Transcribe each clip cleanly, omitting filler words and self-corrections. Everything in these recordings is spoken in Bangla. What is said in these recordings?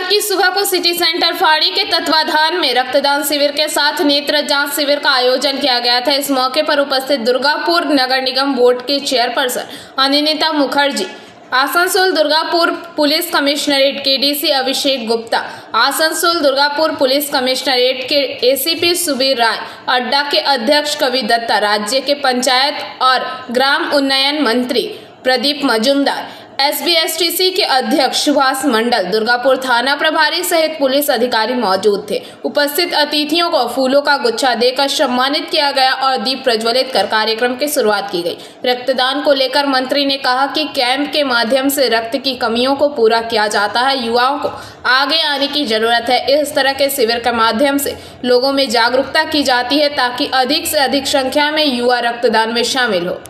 रविवार की सुबह को सिटी सेंटर फाड़ी के तत्वाधान में रक्तदान शिविर के साथ नेत्र जांच शिविर का आयोजन किया गया था। इस मौके पर उपस्थित दुर्गापुर नगर निगम बोर्ड के chairperson Anita Mukherjee, Asansol Durgapur police commissionerate KDC Abhishek Gupta, Asansol Durgapur police commissionerate के एसीपी सुबीर राय, अड्डा के अध्यक्ष कवि दत्ता, राज्य के पंचायत और ग्राम उन्नयन मंत्री प्रदीप मजूमदार, एसबीएसटीसी के अध्यक्ष सुभाष मंडल, दुर्गापुर थाना प्रभारी सहित पुलिस अधिकारी मौजूद थे। उपस्थित अतिथियों को फूलों का गुच्छा देकर सम्मानित किया गया और दीप प्रज्वलित कर कार्यक्रम की शुरुआत की गई। रक्तदान को लेकर मंत्री ने कहा कि कैंप के माध्यम से रक्त की कमियों को पूरा किया जाता है। युवाओं को आगे आने की जरूरत है। इस तरह के शिविर के माध्यम से लोगों में जागरूकता की जाती है ताकि अधिक से अधिक संख्या में युवा रक्तदान में शामिल हो।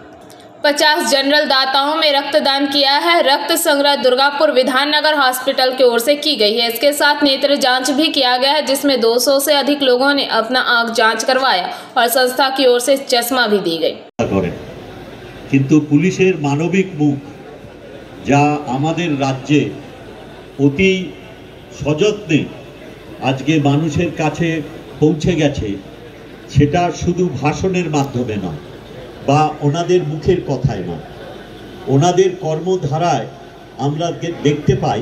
50 जनरल दाताओं में रक्तदान किया है। रक्त संग्रह दुर्गापुर विधाननगर हॉस्पिटल की ओर से की गई है। इसके साथ नेत्र जांच भी किया गया है, जिसमें 200 से अधिक लोगों ने अपना आंख जांच करवाया और संस्था की ओर से चश्मा भी दी गई। किंतु पुलिसेर मानविक मुख जा आमादेर राज्ये अति सযত্নে आजके मानुषेर काछे पौঁছে গেছে, সেটা शुधु भाषणের माध्यमे नয় বা ওনাদের মুখের কথায় না, ওনাদের কর্মধারায় আমরা দেখতে পাই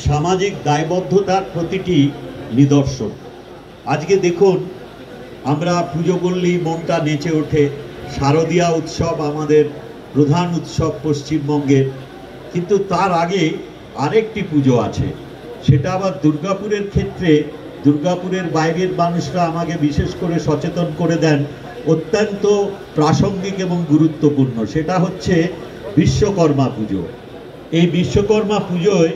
সামাজিক দায়বদ্ধতার প্রতিটি নিদর্শন। আজকে দেখুন আমরা পুজো করলেই মনটা নেচে ওঠে। শারদীয়া উৎসব আমাদের প্রধান উৎসব পশ্চিমবঙ্গের, কিন্তু তার আগে আরেকটি পুজো আছে, সেটা আবার দুর্গাপুরের ক্ষেত্রে দুর্গাপুরের বাইরের মানুষরা আমাকে বিশেষ করে সচেতন করে দেন, অত্যন্ত প্রাসঙ্গিক এবং গুরুত্বপূর্ণ। সেটা হচ্ছে বিশ্বকর্মা পুজো। এই বিশ্বকর্মা পুজোয়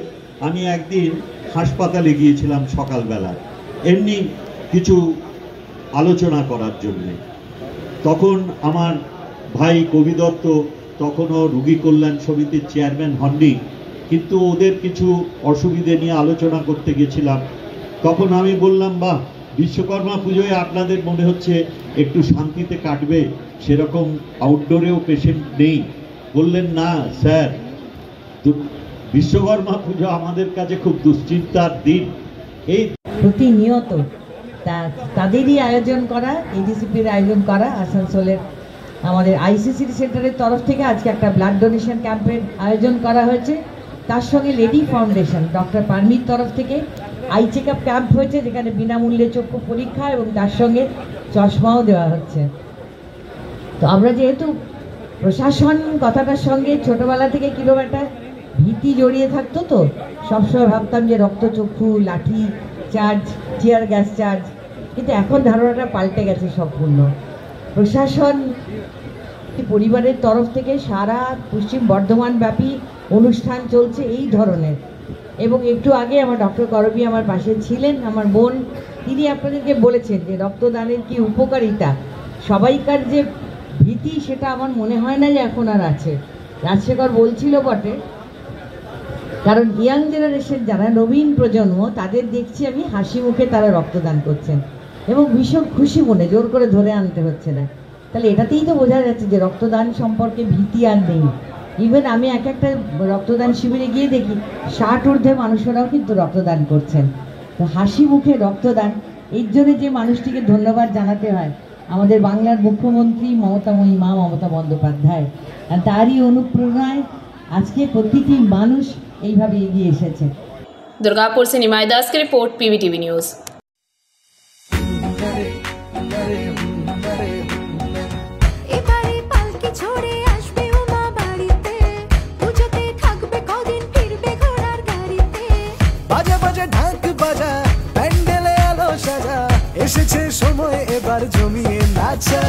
আমি একদিন হাসপাতালে গিয়েছিলাম সকালবেলা এমনি কিছু আলোচনা করার জন্য। তখন আমার ভাই কবি দত্ত তখনও রোগী কল্যাণ সমিতির চেয়ারম্যান হননি, কিন্তু ওদের কিছু অসুবিধে নিয়ে আলোচনা করতে গেছিলাম। তখন আমি বললাম, বাহ, বিশ্বকর্মা পুজোয় আপনাদের মনে হচ্ছে একটু শান্তিতে কাটবে, সেরকম আউটডোরেও পেশেন্ট নেই। বললেন, না স্যার, বিশ্বকর্মা পুজো আমাদের কাছে খুব দুশ্চিন্তার দিন। এই প্রতিনিয়ত তাদেরই আয়োজন করা, এডিসিপির আয়োজন করা, আসানসোলের আমাদের আইসিসি সেন্টারের তরফ থেকে আজকে একটা ব্লাড ডোনেশন ক্যাম্পের আয়োজন করা হয়েছে। তার সঙ্গে লেডি ফাউন্ডেশন ডক্টর পারমির তরফ থেকে আই চেক আপ ক্যাম্প হয়েছে, যেখানে বিনামূল্যে চক্ষু পরীক্ষা এবং তার সঙ্গে চশমাও দেওয়া হচ্ছে। তো আমরা যেহেতু প্রশাসন কথাটার সঙ্গে ছোটোবেলা থেকে কিরকম একটা ভীতি জড়িয়ে থাকতো, তো সবসময় ভাবতাম যে রক্তচক্ষু, লাঠি চার্জ, টিয়ার গ্যাস চার্জ, কিন্তু এখন ধারণাটা পাল্টে গেছে সম্পূর্ণ। প্রশাসন পরিবারের তরফ থেকে সারা পশ্চিম বর্ধমান ব্যাপী অনুষ্ঠান চলছে এই ধরনের। এবং একটু আগে আমার ডক্টর করবী আমার পাশে ছিলেন, আমার বোন, তিনি আপনাদেরকে বলেছেন যে রক্তদানের কি উপকারিতা। সবাইকার যে ভীতি সেটা আমার মনে হয় না যে এখন আর আছে। রাজশেখর বলছিল বটে, কারণ ইয়াং জেনারেশন যারা নবীন প্রজন্ম তাদের দেখছি আমি হাসি মুখে তারা রক্তদান করছেন এবং ভীষণ খুশি মনে, জোর করে ধরে আনতে হচ্ছে না। তাহলে এটাতেই তো বোঝা যাচ্ছে যে রক্তদান সম্পর্কে ভীতি আর নেই। ইভেন আমি একটা রক্তদান শিবিরে গিয়ে দেখি 60 ঊর্ধ্বে মানুষেরাও কিন্তু রক্তদান করছেন। তো হাসি মুখে রক্তদান, এর জন্য যে মানুষটিকে ধন্যবাদ জানাতে হয় আমাদের বাংলার মুখ্যমন্ত্রী মমতাময়ী মা মমতা বন্দ্যোপাধ্যায়। আর তারই অনুপ্রেরণায় আজকে প্রতিটি মানুষ এইভাবে এগিয়ে এসেছে। दुर्गापुर से निमाई दास की रिपोर्ट, पीवीटीवी न्यूज। এসেছে সময় এবার জমিয়ে নাচা,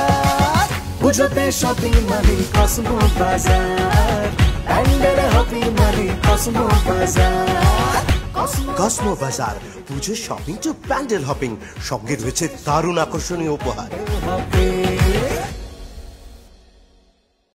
পুজোতে শপিং মানি কসমো বাজার, প্যান্ডেলে হপি মানি কসমো বাজার। কসমো বাজার, পুজো শপিং টু প্যান্ডেল হপিং, সঙ্গে রয়েছে দারুণ আকর্ষণীয় উপহার।